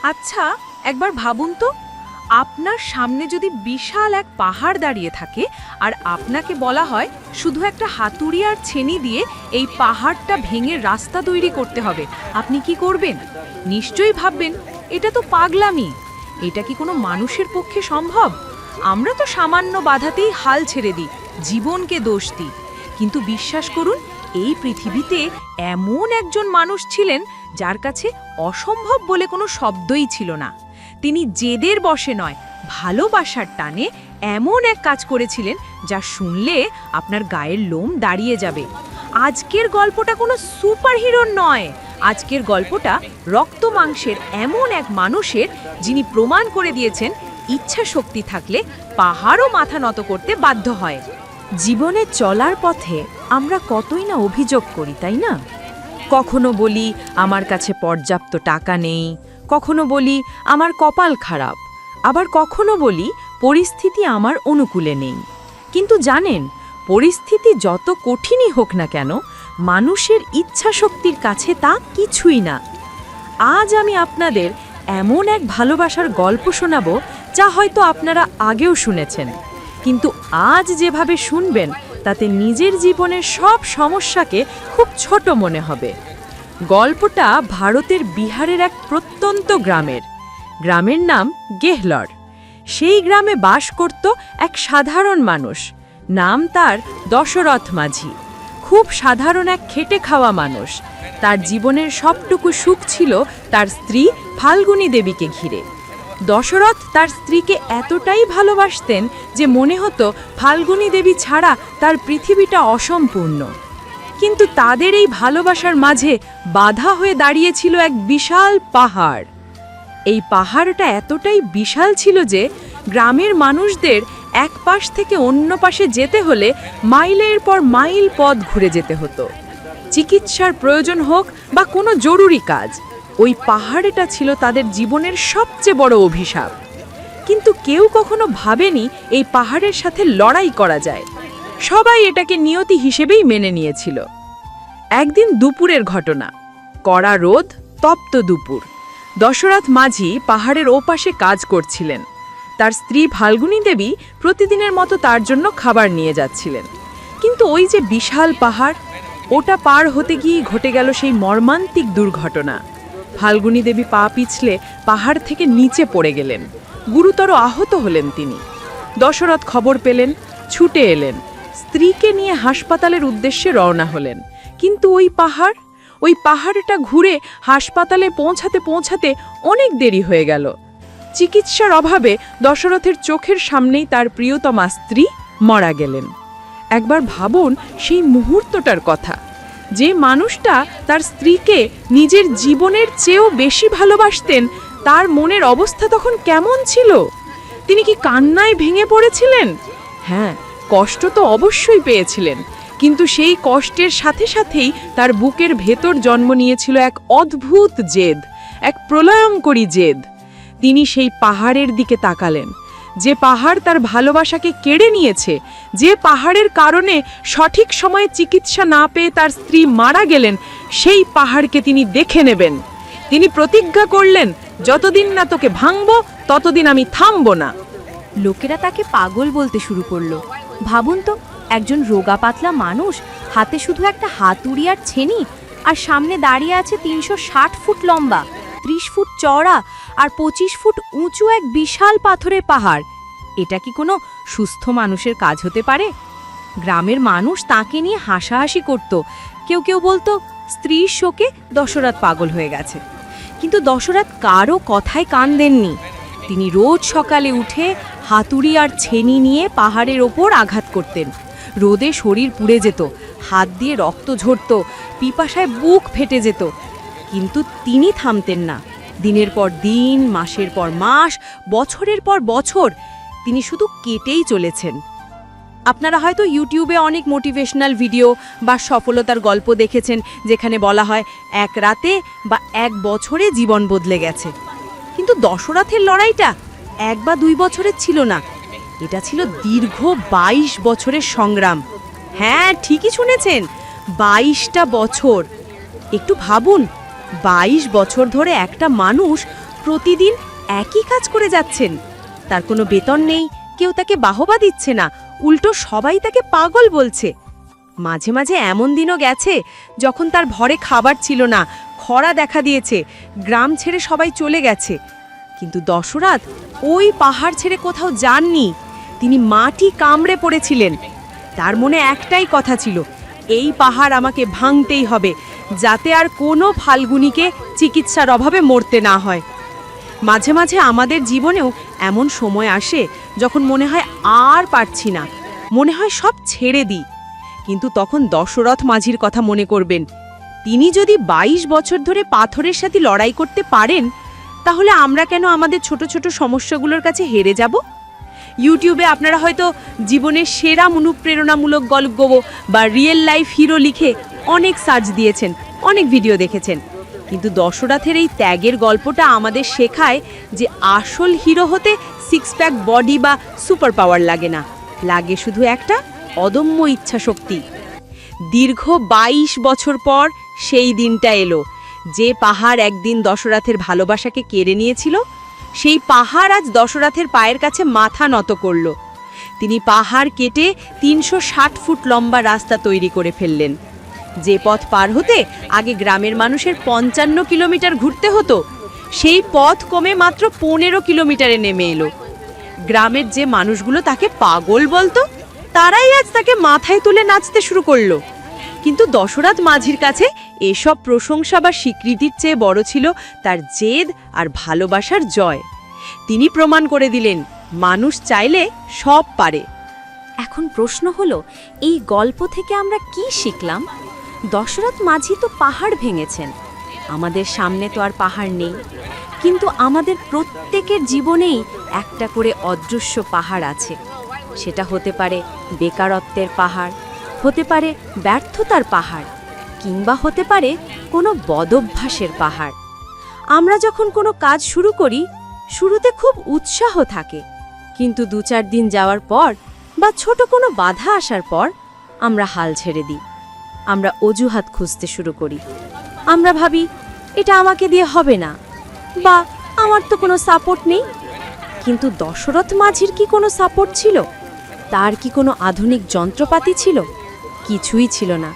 আচ্ছা, একবার ভাবুন তো, আপনার সামনে যদি বিশাল এক পাহাড় দাঁড়িয়ে থাকে আর আপনাকে বলা হয় শুধু একটা হাতুড়ি আর ছেনি দিয়ে এই পাহাড়টা ভেঙে রাস্তা তৈরি করতে হবে, আপনি কি করবেন? নিশ্চয়ই ভাববেন এটা তো পাগলামি। এটা কি কোনো মানুষের পক্ষে সম্ভব? আমরা তো সামান্য বাধাতেই হাল ছেড়ে দিই, জীবনকে দোষ দিই। কিন্তু বিশ্বাস করুন, এই পৃথিবীতে এমন একজন মানুষ ছিলেন যার কাছে অসম্ভব বলে কোনো শব্দই ছিল না। তিনি জেদের বশে নয়, ভালোবাসার টানে এমন এক কাজ করেছিলেন যা শুনলে আপনার গায়ের লোম দাঁড়িয়ে যাবে। আজকের গল্পটা কোনো সুপারহিরোর নয়, আজকের গল্পটা রক্ত মাংসের এমন এক মানুষের, যিনি প্রমাণ করে দিয়েছেন ইচ্ছা শক্তি থাকলে পাহাড়ও মাথা নত করতে বাধ্য হয়। জীবনে চলার পথে আমরা কতই না অভিযোগ করি, তাই না? কখনো বলি আমার কাছে পর্যাপ্ত টাকা নেই, কখনো বলি আমার কপাল খারাপ, আবার কখনো বলি পরিস্থিতি আমার অনুকূলে নেই। কিন্তু জানেন, পরিস্থিতি যত কঠিনই হোক না কেন, মানুষের ইচ্ছা শক্তির কাছে তা কিছুই না। আজ আমি আপনাদের এমন এক ভালোবাসার গল্প শোনাবো যা হয়তো আপনারা আগেও শুনেছেন, কিন্তু আজ যেভাবে শুনবেন তাতে নিজের জীবনের সব সমস্যাকে খুব ছোট মনে হবে। গল্পটা ভারতের বিহারের এক প্রত্যন্ত গ্রামের নাম গেহলর। সেই গ্রামে বাস করত এক সাধারণ মানুষ, নাম তার দশরথ মাঝি। খুব সাধারণ এক খেটে খাওয়া মানুষ। তার জীবনের সবটুকু সুখ ছিল তার স্ত্রী ফাল্গুনী দেবীকে ঘিরে। দশরথ তার স্ত্রীকে এতটাই ভালোবাসতেন যে মনে হতো ফাল্গুনী দেবী ছাড়া তার পৃথিবীটা অসম্পূর্ণ। কিন্তু তাদের এই ভালোবাসার মাঝে বাধা হয়ে দাঁড়িয়েছিল এক বিশাল পাহাড়। এই পাহাড়টা এতটাই বিশাল ছিল যে গ্রামের মানুষদের এক পাশ থেকে অন্য পাশে যেতে হলে মাইলের পর মাইল পথ ঘুরে যেতে হতো। চিকিৎসার প্রয়োজন হোক বা কোনো জরুরি কাজ, ওই পাহাড়টা ছিল তাদের জীবনের সবচেয়ে বড় অভিশাপ। কিন্তু কেউ কখনো ভাবেনি এই পাহাড়ের সাথে লড়াই করা যায়। সবাই এটাকে নিয়তি হিসেবেই মেনে নিয়েছিল। একদিন দুপুরের ঘটনা, কড়া রোদ, তপ্ত দুপুর। দশরথ মাঝি পাহাড়ের ওপাশে কাজ করছিলেন। তার স্ত্রী ফাল্গুনী দেবী প্রতিদিনের মতো তার জন্য খাবার নিয়ে যাচ্ছিলেন। কিন্তু ওই যে বিশাল পাহাড়, ওটা পার হতে গিয়ে ঘটে গেল সেই মর্মান্তিক দুর্ঘটনা। ফাল্গুনী দেবী পা পিছলে পাহাড় থেকে নিচে পড়ে গেলেন। গুরুতর আহত হলেন তিনি। দশরথ খবর পেলেন, ছুটে এলেন, স্ত্রীকে নিয়ে হাসপাতালের উদ্দেশ্যে রওনা হলেন। কিন্তু ওই পাহাড়টা ঘুরে হাসপাতালে পৌঁছাতে অনেক দেরি হয়ে গেল। চিকিৎসার অভাবে দশরথের চোখের সামনেই তার প্রিয়তমা স্ত্রী মারা গেলেন। একবার ভাবুন সেই মুহূর্তটার কথা। যে মানুষটা তার স্ত্রীকে নিজের জীবনের চেয়েও বেশি ভালোবাসতেন, তার মনের অবস্থা তখন কেমন ছিল? তিনি কি কান্নায় ভেঙে পড়েছিলেন? হ্যাঁ, কষ্ট তো অবশ্যই পেয়েছিলেন, কিন্তু সেই কষ্টের সাথে সাথেই তার বুকের ভেতর জন্ম নিয়েছিল এক অদ্ভুত জেদ, এক প্রলয়ঙ্করী জেদ। তিনি সেই পাহাড়ের দিকে তাকালেন, যে পাহাড় তার ভালোবাসাকে কেড়ে নিয়েছে, যে পাহাড়ের কারণে সঠিক সময়ে চিকিৎসা না পেয়ে তার স্ত্রী মারা গেলেন। সেই পাহাড়কে তিনি দেখে নেবেন। তিনি প্রতিজ্ঞা করলেন, যতদিন না তোকে ভাঙব ততদিন আমি থামব না। লোকেরা তাকে পাগল বলতে শুরু করলো। ভাবুন তো, একজন রোগা পাতলা মানুষ, হাতে শুধু একটা হাতুড়ি আর ছেনি, আর সামনে দাঁড়িয়ে আছে 360 ফুট লম্বা, 30 ফুট চওড়া আর 25 ফুট উঁচু এক বিশাল পাথরের পাহাড়। এটা কি কোনো সুস্থ মানুষের কাজ হতে পারে? গ্রামের মানুষ তাকে নিয়ে হাসাহাসি করত। কেউ বলতো স্ত্রীর শোকে দশরথ পাগল হয়ে গেছে। কিন্তু দশরথ কারও কথায় কান দেননি। তিনি রোজ সকালে উঠে হাতুড়ি আর ছেনি নিয়ে পাহাড়ের ওপর আঘাত করতেন। রোদে শরীর পুড়ে যেত, হাত দিয়ে রক্ত ঝরত, পিপাসায় বুক ফেটে যেত, কিন্তু তিনি থামতেন না। দিনের পর দিন, মাসের পর মাস, বছরের পর বছর তিনি শুধু কেটেই চলেছেন। আপনারা হয়তো ইউটিউবে অনেক মোটিভেশনাল ভিডিও বা সফলতার গল্প দেখেছেন, যেখানে বলা হয় এক রাতে বা এক বছরে জীবন বদলে গেছে। কিন্তু দশরথের লড়াইটা 1 বা 2 বছরের ছিল না, এটা ছিল দীর্ঘ 22 বছরের সংগ্রাম। হ্যাঁ, ঠিকই শুনেছেন, 22টা বছর। একটু ভাবুন, 22 বছর ধরে একটা মানুষ প্রতিদিন একই কাজ করে যাচ্ছেন। তার কোনো বেতন নেই, কেউ তাকে বাহবা দিচ্ছে না, উল্টো সবাই তাকে পাগল বলছে। মাঝে মাঝে এমন দিনও গেছে যখন তার ঘরে খাবার ছিল না, খরা দেখা দিয়েছে, গ্রাম ছেড়ে সবাই চলে গেছে। কিন্তু দশরথ ওই পাহাড় ছেড়ে কোথাও যাননি। তিনি মাটি কামড়ে পড়েছিলেন। তার মনে একটাই কথা ছিল, এই পাহাড় আমাকে ভাঙতেই হবে, যাতে আর কোনো ফাল্গুনীকে চিকিৎসার অভাবে মরতে না হয়। মাঝে মাঝে আমাদের জীবনেও এমন সময় আসে যখন মনে হয় আর পারছি না, মনে হয় সব ছেড়ে দিই। কিন্তু তখন দশরথ মাঝির কথা মনে করবেন। তিনি যদি 22 বছর ধরে পাথরের সাথে লড়াই করতে পারেন, তাহলে আমরা কেন আমাদের ছোট ছোট সমস্যাগুলোর কাছে হেরে যাব? ইউটিউবে আপনারা হয়তো জীবনের সেরা অনুপ্রেরণামূলক গল্প বা রিয়েল লাইফ হিরো লিখে অনেক সার্চ দিয়েছেন, অনেক ভিডিও দেখেছেন। কিন্তু দশরথের এই ত্যাগের গল্পটা আমাদের শেখায় যে আসল হিরো হতে 6 প্যাক বডি বা সুপার পাওয়ার লাগে না, লাগে শুধু একটা অদম্য ইচ্ছাশক্তি। দীর্ঘ 22 বছর পর সেই দিনটা এলো, যে পাহাড় একদিন দশরথের ভালোবাসাকে কেড়ে নিয়েছিল, সেই পাহাড় আজ দশরথের পায়ের কাছে মাথা নত করল। তিনি পাহাড় কেটে 360 ফুট লম্বা রাস্তা তৈরি করে ফেললেন। যে পথ পার হতে আগে গ্রামের মানুষের 55 কিলোমিটার ঘুরতে হতো, সেই পথ কমে মাত্র 15 কিলোমিটারে নেমে এলো। গ্রামের যে মানুষগুলো তাকে পাগল বলতো, তারাই আজ তাকে মাথায় তুলে নাচতে শুরু করলো। কিন্তু দশরথ মাঝির কাছে এসব প্রশংসা বা স্বীকৃতির চেয়ে বড় ছিল তার জেদ আর ভালোবাসার জয়। তিনি প্রমাণ করে দিলেন, মানুষ চাইলে সব পারে। এখন প্রশ্ন হলো, এই গল্প থেকে আমরা কি শিখলাম? দশরথ মাঝি তো পাহাড় ভেঙেছেন, আমাদের সামনে তো আর পাহাড় নেই। কিন্তু আমাদের প্রত্যেকের জীবনেই একটা করে অদৃশ্য পাহাড় আছে। সেটা হতে পারে বেকারত্বের পাহাড়, হতে পারে ব্যর্থতার পাহাড়, কিংবা হতে পারে কোনো বদভ্যাসের পাহাড়। আমরা যখন কোনো কাজ শুরু করি, শুরুতে খুব উৎসাহ থাকে, কিন্তু 2-4 দিন যাওয়ার পর বা ছোট কোনো বাধা আসার পর আমরা হাল ছেড়ে দিই। আমরা অজুহাত খুঁজতে শুরু করি। আমরা ভাবি, এটা আমাকে দিয়ে হবে না, বা আমার তো কোনো সাপোর্ট নেই। কিন্তু দশরথ মাঝির কি কোনো সাপোর্ট ছিল? তার কি কোনো আধুনিক যন্ত্রপাতি ছিল? কিছুই ছিল না।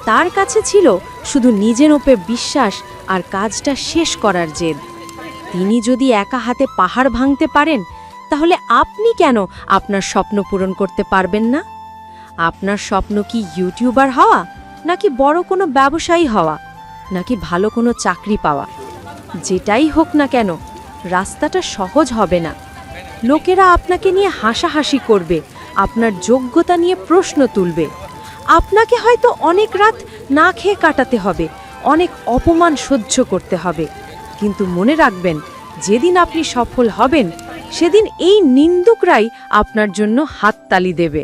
তার কাছে ছিল শুধু নিজের ওপর বিশ্বাস আর কাজটা শেষ করার জেদ। তিনি যদি একা হাতে পাহাড় ভাঙতে পারেন, তাহলে আপনি কেন আপনার স্বপ্ন পূরণ করতে পারবেন না? আপনার স্বপ্ন কি ইউটিউবার হওয়া, নাকি বড় কোনো ব্যবসায়ী হওয়া, নাকি ভালো কোনো চাকরি পাওয়া? যেটাই হোক না কেন, রাস্তাটা সহজ হবে না। লোকেরা আপনাকে নিয়ে হাসাহাসি করবে, আপনার যোগ্যতা নিয়ে প্রশ্ন তুলবে। আপনাকে হয়তো অনেক রাত না খেয়ে কাটাতে হবে, অনেক অপমান সহ্য করতে হবে। কিন্তু মনে রাখবেন, যেদিন আপনি সফল হবেন, সেদিন এই নিন্দুকরাই আপনার জন্য হাততালি দেবে।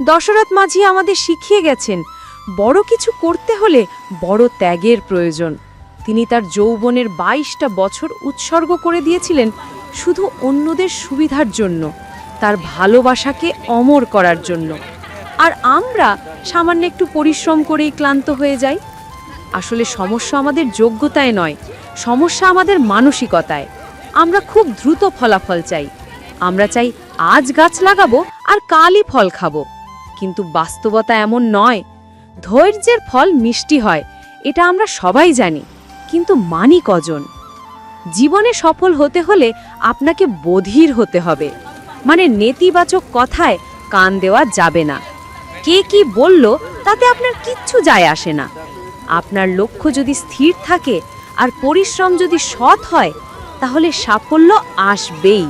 দশরথ মাঝি আমাদের শিখিয়ে গেছেন, বড় কিছু করতে হলে বড় ত্যাগের প্রয়োজন। তিনি তার যৌবনের 22টা বছর উৎসর্গ করে দিয়েছিলেন শুধু অন্যদের সুবিধার জন্য, তার ভালোবাসাকে অমর করার জন্য। আর আমরা সামান্য একটু পরিশ্রম করেই ক্লান্ত হয়ে যাই। আসলে সমস্যা আমাদের যোগ্যতায় নয়, সমস্যা আমাদের মানসিকতায়। আমরা খুব দ্রুত ফলাফল চাই। আমরা চাই আজ গাছ লাগাবো আর কালই ফল খাবো। কিন্তু বাস্তবতা এমন নয়। ধৈর্যের ফল মিষ্টি হয়, এটা আমরা সবাই জানি, কিন্তু মানি কজন? জীবনে সফল হতে হলে আপনাকে বধির হতে হবে, মানে নেতিবাচক কথায় কান দেওয়া যাবে না। কে কি বলল তাতে আপনার কিচ্ছু যায় আসে না। আপনার লক্ষ্য যদি স্থির থাকে আর পরিশ্রম যদি সৎ হয়, তাহলে সাফল্য আসবেই।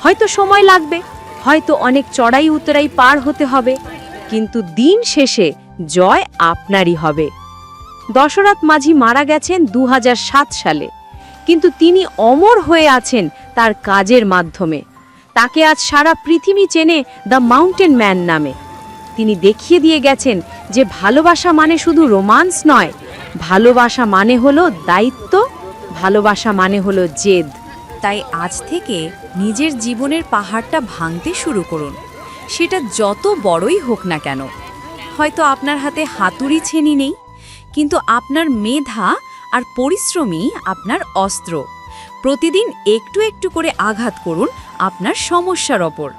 হয়তো সময় লাগবে, হয়তো অনেক চড়াই উতরাই পার হতে হবে, কিন্তু দিন শেষে জয় আপনারই হবে। দশরথ মাঝি মারা গেছেন 2007 সালে, কিন্তু তিনি অমর হয়ে আছেন তার কাজের মাধ্যমে। তাকে আজ সারা পৃথিবী চেনে দ্য মাউন্টেন ম্যান নামে। তিনি দেখিয়ে দিয়ে গেছেন যে ভালোবাসা মানে শুধু রোমান্স নয়, ভালোবাসা মানে হলো দায়িত্ব, ভালোবাসা মানে হলো জেদ। তাই আজ থেকে নিজের জীবনের পাহাড়টা ভাঙতে শুরু করুন, সেটা যত বড়ই হোক না কেন। হয়তো আপনার হাতে হাতুড়ি ছেনি নেই, কিন্তু আপনার মেধা আর পরিশ্রমই আপনার অস্ত্র। প্রতিদিন একটু একটু করে আঘাত করুন আপনার সমস্যার ওপর।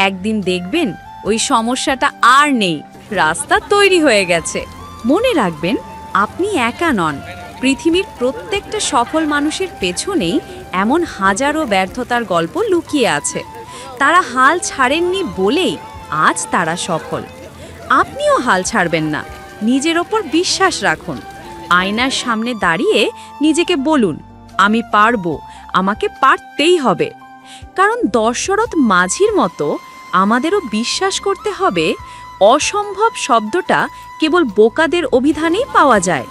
একদিন দেখবেন ওই সমস্যাটা আর নেই, রাস্তা তৈরি হয়ে গেছে। মনে রাখবেন, আপনি একা নন। পৃথিবীর প্রত্যেকটা সফল মানুষের পেছনেই এমন হাজারো ব্যর্থতার গল্প লুকিয়ে আছে। তারা হাল ছাড়েননি বলেই আজ তারা সফল। আপনিও হাল ছাড়বেন না, নিজের ওপর বিশ্বাস রাখুন। আয়নার সামনে দাঁড়িয়ে নিজেকে বলুন, আমি পারবো, আমাকে পারতেই হবে। কারণ দশরথ মাঝির মতো আমাদেরও বিশ্বাস করতে হবে, অসম্ভব শব্দটা কেবল বোকাদের অভিধানেই পাওয়া যায়।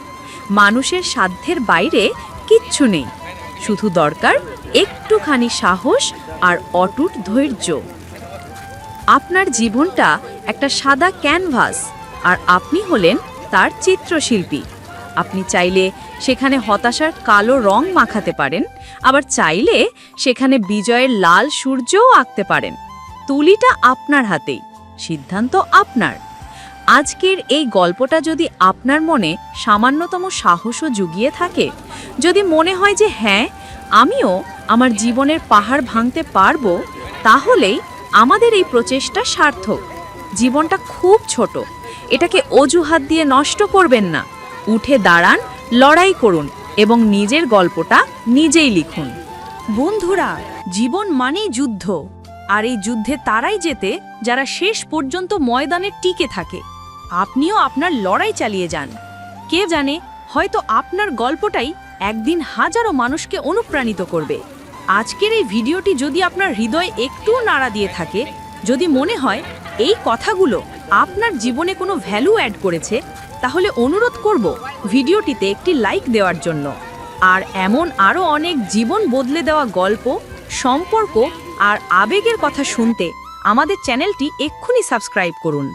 মানুষের সাধ্যের বাইরে কিচ্ছু নেই, শুধু দরকার একটুখানি সাহস আর অটুট ধৈর্য। আপনার জীবনটা একটা সাদা ক্যানভাস, আর আপনি হলেন তার চিত্রশিল্পী। আপনি চাইলে সেখানে হতাশার কালো রং মাখাতে পারেন, আবার চাইলে সেখানে বিজয়ের লাল সূর্যও আঁকতে পারেন। তুলিটা আপনার হাতেই, সিদ্ধান্ত আপনার। আজকের এই গল্পটা যদি আপনার মনে সামান্যতম সাহসও জুগিয়ে থাকে, যদি মনে হয় যে হ্যাঁ, আমিও আমার জীবনের পাহাড় ভাঙতে পারবো, তাহলেই আমাদের এই প্রচেষ্টা সার্থক। জীবনটা খুব ছোট, এটাকে অজুহাত দিয়ে নষ্ট করবেন না। উঠে দাঁড়ান, লড়াই করুন এবং নিজের গল্পটা নিজেই লিখুন। বন্ধুরা, জীবন মানেই যুদ্ধ, আর এই যুদ্ধে তারাই জেতে যারা শেষ পর্যন্ত ময়দানে টিকে থাকে। আপনিও আপনার লড়াই চালিয়ে যান। কে জানে, হয়তো আপনার গল্পটাই একদিন হাজারো মানুষকে অনুপ্রাণিত করবে। আজকের এই ভিডিওটি যদি আপনার হৃদয়ে একটু নাড়া দিয়ে থাকে, যদি মনে হয় এই কথাগুলো আপনার জীবনে কোনো ভ্যালু অ্যাড করেছে, তাহলে অনুরোধ করব ভিডিওটিতে একটি লাইক দেওয়ার জন্য। আর এমন আরও অনেক জীবন বদলে দেওয়া গল্প, সম্পর্ক আর আবেগের কথা শুনতে আমাদের চ্যানেলটি এক্ষুনি সাবস্ক্রাইব করুন।